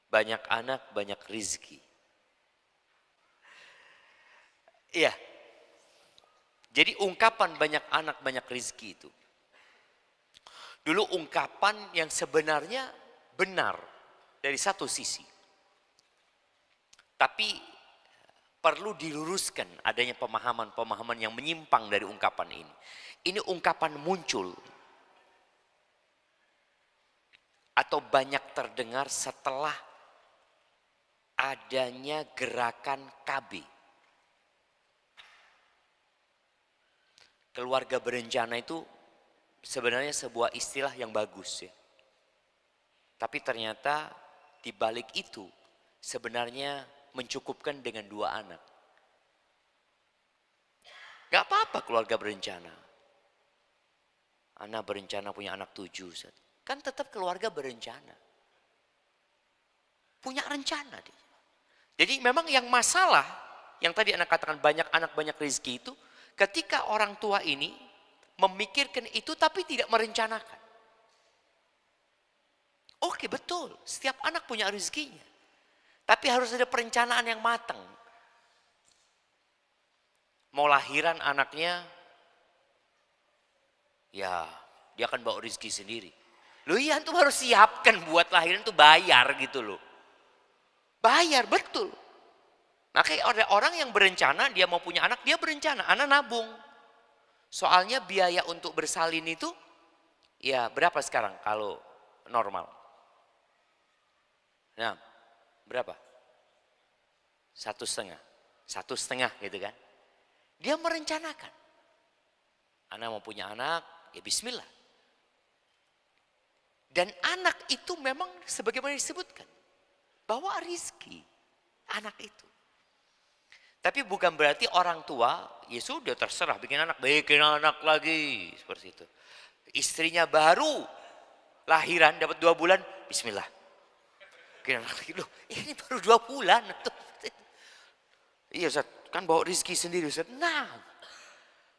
Banyak anak, banyak rizki. Iya. Jadi ungkapan banyak anak, banyak rizki itu. Dulu ungkapan yang sebenarnya benar dari satu sisi. Tapi perlu diluruskan adanya pemahaman-pemahaman yang menyimpang dari ungkapan ini. Ini ungkapan muncul atau banyak terdengar setelah adanya gerakan KB. Keluarga berencana itu sebenarnya sebuah istilah yang bagus ya. Tapi ternyata di balik itu sebenarnya mencukupkan dengan 2 anak. Gak apa-apa keluarga berencana. Anak berencana punya anak 7. Kan tetap keluarga berencana. Punya rencana dia. Jadi memang yang masalah, yang tadi anak katakan banyak anak banyak rezeki itu, ketika orang tua ini memikirkan itu tapi tidak merencanakan. Oke betul, setiap anak punya rezekinya. Tapi harus ada perencanaan yang matang. Mau lahiran anaknya, ya dia akan bawa rezeki sendiri. Loh iya antum harus siapkan buat lahiran tuh bayar gitu loh. Bayar betul. Makanya ada orang yang berencana dia mau punya anak, dia berencana, anak nabung. Soalnya biaya untuk bersalin itu ya berapa sekarang kalau normal? Nah, berapa? 1,5. 1,5 gitu kan. Dia merencanakan. Anak mau punya anak, ya bismillah. Dan anak itu memang sebagaimana disebutkan. Bawa rizki anak itu. Tapi bukan berarti orang tua, ya sudah terserah bikin anak lagi. Seperti itu. Istrinya baru lahiran dapat 2 bulan, bismillah. Bikin anak lagi. Loh ini baru 2 bulan. Iya Ustaz, kan bawa rizki sendiri Ustaz. Nah,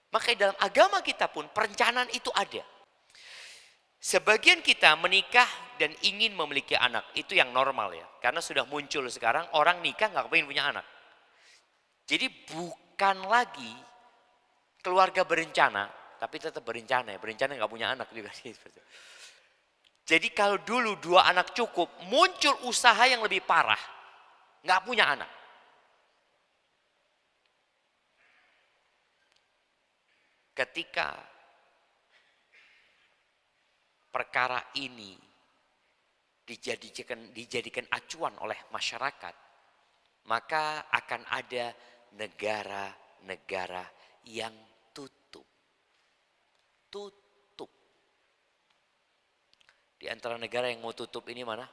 makanya dalam agama kita pun perencanaan itu ada. Sebagian kita menikah dan ingin memiliki anak, itu yang normal ya. Karena sudah muncul sekarang orang nikah nggak pengen punya anak. Jadi bukan lagi keluarga berencana, tapi tetap berencana ya. Berencana nggak punya anak juga. Jadi kalau dulu 2 anak cukup, muncul usaha yang lebih parah. Nggak punya anak. Ketika perkara ini dijadikan acuan oleh masyarakat, maka akan ada negara-negara yang tutup. Tutup. Di antara negara yang mau tutup ini mana?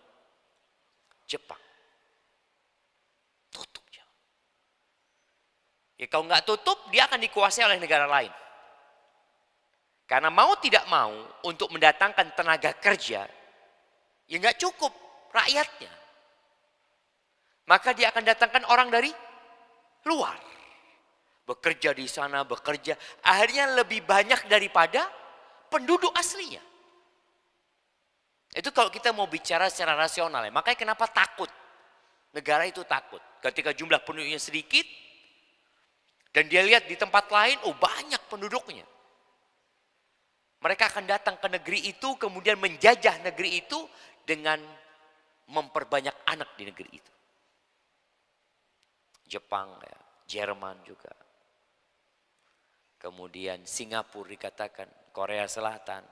Jepang. Tutup. Ya kalau nggak tutup, dia akan dikuasai oleh negara lain. Karena mau tidak mau untuk mendatangkan tenaga kerja, ya nggak cukup rakyatnya. Maka dia akan datangkan orang dari luar. Bekerja di sana, bekerja. Akhirnya lebih banyak daripada penduduk aslinya. Itu kalau kita mau bicara secara rasional ya. Makanya kenapa takut? Negara itu takut. Ketika jumlah penduduknya sedikit, dan dia lihat di tempat lain, oh banyak penduduknya. Mereka akan datang ke negeri itu, kemudian menjajah negeri itu dengan memperbanyak anak di negeri itu. Jepang, ya, Jerman juga. Kemudian Singapura dikatakan, Korea Selatan.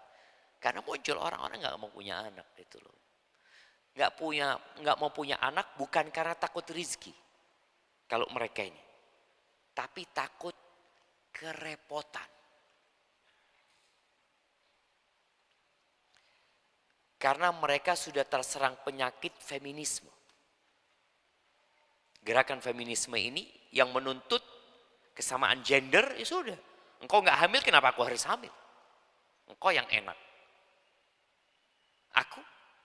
Karena muncul orang-orang nggak mau punya anak itu loh. Nggak mau punya anak bukan karena takut rizki. Kalau mereka ini. Tapi takut kerepotan. Karena mereka sudah terserang penyakit feminisme. Gerakan feminisme ini yang menuntut kesamaan gender, ya sudah. Engkau nggak hamil, kenapa aku harus hamil? Engkau yang enak. Aku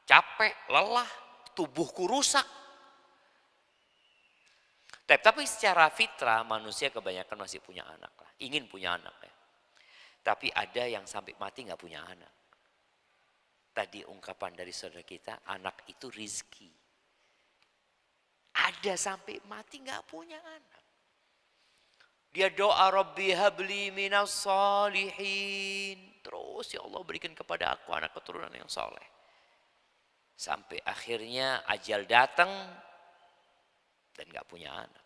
capek, lelah, tubuhku rusak. Tapi secara fitrah manusia kebanyakan masih punya anak lah. Ingin punya anak ya. Tapi ada yang sampai mati nggak punya anak. Tadi ungkapan dari saudara kita, anak itu rizki. Ada sampai mati nggak punya anak. Dia doa Rabbi habli minas salihin. Terus ya Allah berikan kepada aku anak keturunan yang soleh. Sampai akhirnya ajal datang dan nggak punya anak.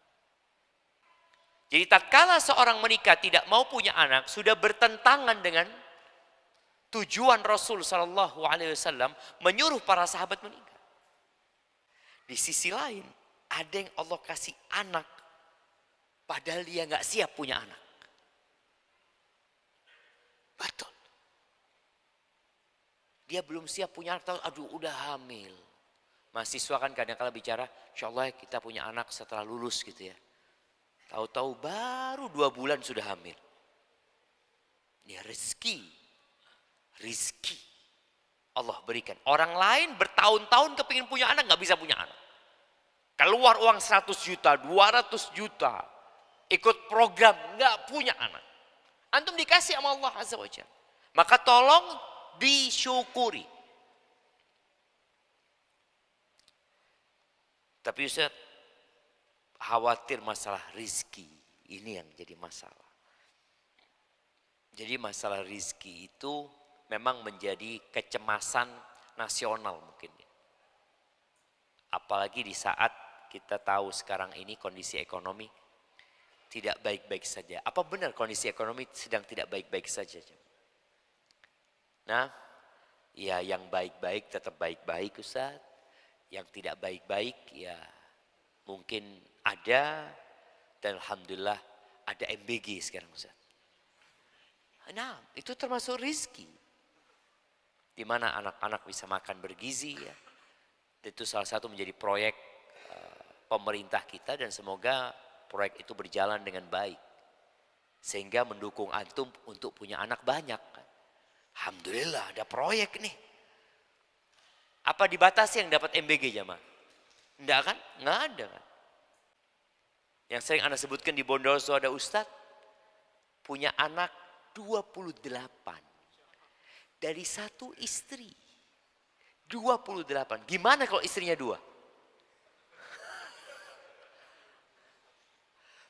Jadi tatkala seorang menikah tidak mau punya anak, sudah bertentangan dengan tujuan Rasul Shallallahu Alaihi Wasallam menyuruh para sahabat menikah. Di sisi lain, ada yang Allah kasih anak, padahal dia nggak siap punya anak. Betul. Dia belum siap punya anak, aduh udah hamil. Mahasiswa kan kadang-kadang bicara, insya Allah kita punya anak setelah lulus gitu ya. Tahu-tahu baru 2 bulan sudah hamil. Ini rezeki. Rizki. Allah berikan. Orang lain bertahun-tahun kepingin punya anak, nggak bisa punya anak. Keluar uang 100 juta, 200 juta. Ikut program, nggak punya anak. Antum dikasih sama Allah Azza wa Jalla. Maka tolong disyukuri. Tapi Ustaz, khawatir masalah rizki. Ini yang jadi masalah. Jadi masalah rizki itu memang menjadi kecemasan nasional mungkin. Apalagi di saat kita tahu sekarang ini kondisi ekonomi tidak baik-baik saja. Apa benar kondisi ekonomi sedang tidak baik-baik saja? Nah, ya yang baik-baik tetap baik-baik Ustaz. Yang tidak baik-baik ya mungkin ada, dan alhamdulillah ada MBG sekarang Ustaz. Nah, itu termasuk rizki. Di mana anak-anak bisa makan bergizi ya. Itu salah satu menjadi proyek pemerintah kita dan semoga proyek itu berjalan dengan baik. Sehingga mendukung antum untuk punya anak banyak. Alhamdulillah ada proyek nih. Apa dibatasi yang dapat MBG jamaah? Enggak kan? Enggak ada kan? Yang sering Anda sebutkan di Bondowoso ada Ustadz punya anak 28 dari satu istri. 28. Gimana kalau istrinya 2?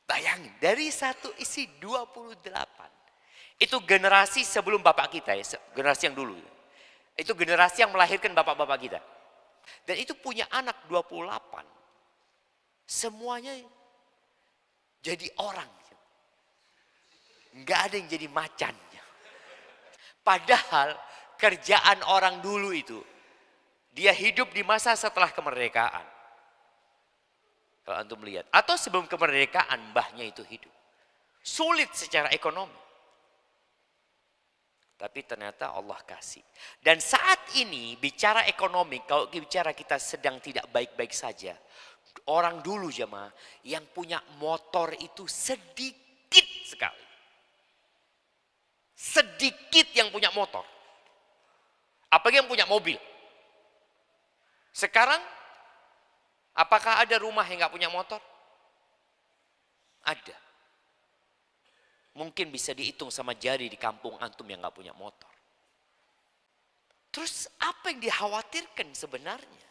Bayangin, dari satu istri 28. Itu generasi sebelum bapak kita ya, generasi yang dulu. Itu generasi yang melahirkan bapak-bapak kita. Dan itu punya anak 28. Semuanya jadi orang. Enggak ada yang jadi macan. Padahal kerjaan orang dulu itu, dia hidup di masa setelah kemerdekaan. Kalau antum melihat. Atau sebelum kemerdekaan mbahnya itu hidup. Sulit secara ekonomi. Tapi ternyata Allah kasih. Dan saat ini bicara ekonomi, kalau bicara kita sedang tidak baik-baik saja. Orang dulu jemaah yang punya motor itu sedikit sekali. Sedikit yang punya motor. Apalagi yang punya mobil. Sekarang, apakah ada rumah yang nggak punya motor? Ada. Mungkin bisa dihitung sama jari di kampung antum yang nggak punya motor. Terus apa yang dikhawatirkan sebenarnya?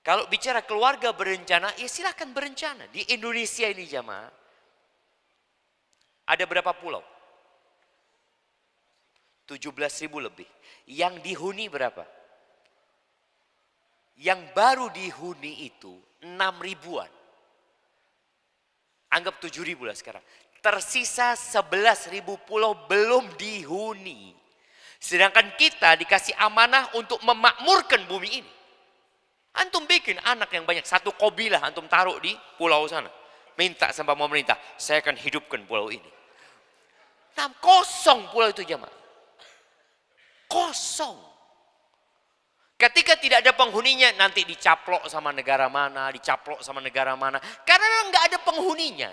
Kalau bicara keluarga berencana, ya silahkan berencana. Di Indonesia ini jamaah, ada berapa pulau? 17.000 lebih. Yang dihuni berapa? Yang baru dihuni itu 6 ribuan. Anggap 7.000 lah sekarang. Tersisa 11.000 pulau belum dihuni. Sedangkan kita dikasih amanah untuk memakmurkan bumi ini. Antum bikin anak yang banyak. Satu kobilah antum taruh di pulau sana. Minta sama pemerintah, saya akan hidupkan pulau ini. Nah, kosong pulau itu jemaah. Kosong. Ketika tidak ada penghuninya, nanti dicaplok sama negara mana, dicaplok sama negara mana. Karena nggak ada penghuninya.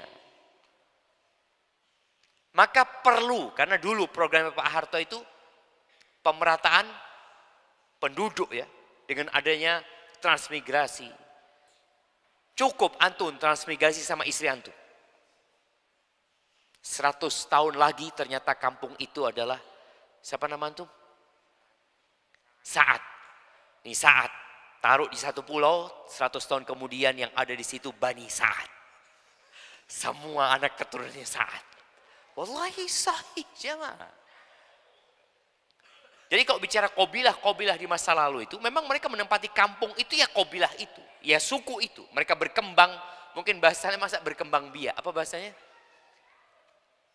Maka perlu, karena dulu program Pak Harto itu pemerataan penduduk ya. Dengan adanya transmigrasi. Cukup antum transmigrasi sama istri antum. 100 tahun lagi ternyata kampung itu adalah, siapa nama antum? Saat. Ini Saat. taruh di satu pulau, 100 tahun kemudian yang ada di situ Bani Sa'ad. Semua anak keturunannya Sa'ad. Wallahi sahih jemaah. Jadi kalau bicara kobilah di masa lalu itu, memang mereka menempati kampung itu ya kobilah itu. Ya suku itu. Mereka berkembang, mungkin bahasanya masa berkembang biak. Apa bahasanya?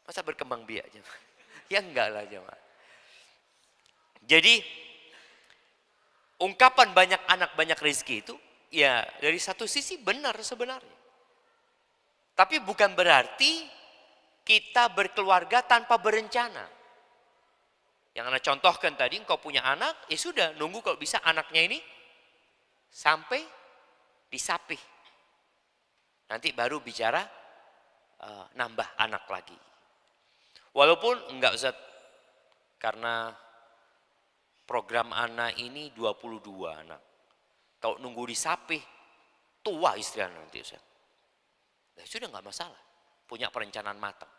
Masa berkembang biak jemaah? Ya enggak lah jemaah. Jadi ungkapan banyak anak banyak rezeki itu ya dari satu sisi benar sebenarnya. Tapi bukan berarti kita berkeluarga tanpa berencana. Yang Anda contohkan tadi, engkau punya anak, ya sudah nunggu kalau bisa anaknya ini sampai disapih. Nanti baru bicara nambah anak lagi. Walaupun enggak Ustaz, karena program anak ini 22 anak. Kalau nunggu disapih, tua istri anak nanti Ustaz. Ya sudah enggak masalah, punya perencanaan matang.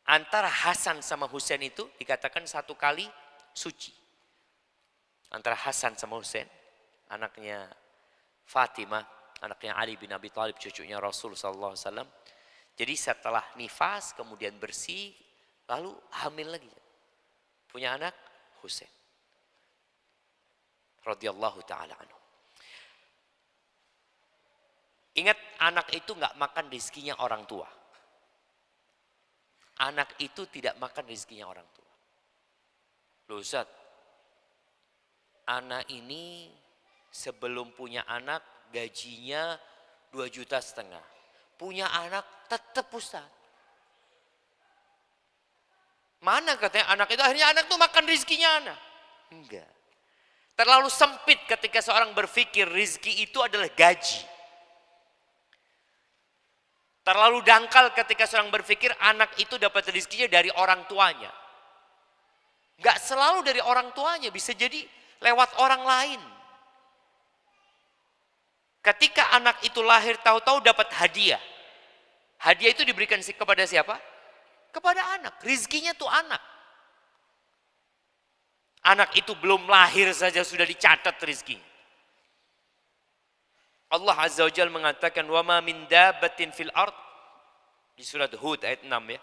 Antara Hasan sama Husain itu dikatakan satu kali suci. Antara Hasan sama Husain, anaknya Fatimah, anaknya Ali bin Abi Thalib, cucunya Rasul sallallahu alaihi wasallam. Jadi setelah nifas kemudian bersih, lalu hamil lagi. Punya anak Husain. Radhiyallahu taala anhu. Ingat, anak itu enggak makan rezekinya orang tua. Anak itu tidak makan rezekinya orang tua. Loh Ustaz, anak ini sebelum punya anak gajinya 2,5 juta. Punya anak tetap Ustaz. Mana katanya anak itu, akhirnya anak itu makan rezekinya anak. Enggak. Terlalu sempit ketika seorang berpikir rezeki itu adalah gaji. Terlalu dangkal ketika seorang berpikir anak itu dapat rezekinya dari orang tuanya. Enggak selalu dari orang tuanya, bisa jadi lewat orang lain. Ketika anak itu lahir tahu-tahu dapat hadiah. Hadiah itu diberikan kepada siapa? Kepada anak. Rezekinya tuh anak. Anak itu belum lahir saja sudah dicatat rezekinya. Allah Azza wa Jalla mengatakan wa ma min dabbatin fil ard di surat Hud ayat 6 ya.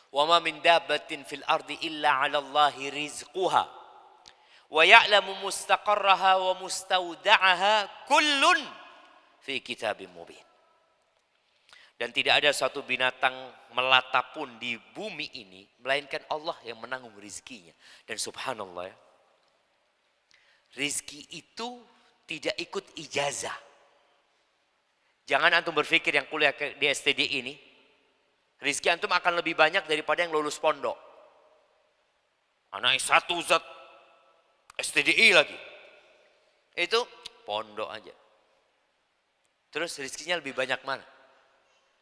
Wa ma min dabbatin fil ardi illa 'ala Allahi rizquha wa ya'lamu mustaqarraha wa mustawda'aha kullun fi kitabim mubin. Dan tidak ada satu binatang melata pun di bumi ini melainkan Allah yang menanggung rezekinya. Dan subhanallah ya, rezeki itu tidak ikut ijazah. Jangan antum berpikir yang kuliah di STD ini, rezeki antum akan lebih banyak daripada yang lulus pondok. Anak S1 Ustaz, STDI lagi. Itu pondok aja. Terus rezekinya lebih banyak mana?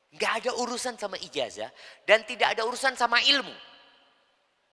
Enggak ada urusan sama ijazah dan tidak ada urusan sama ilmu.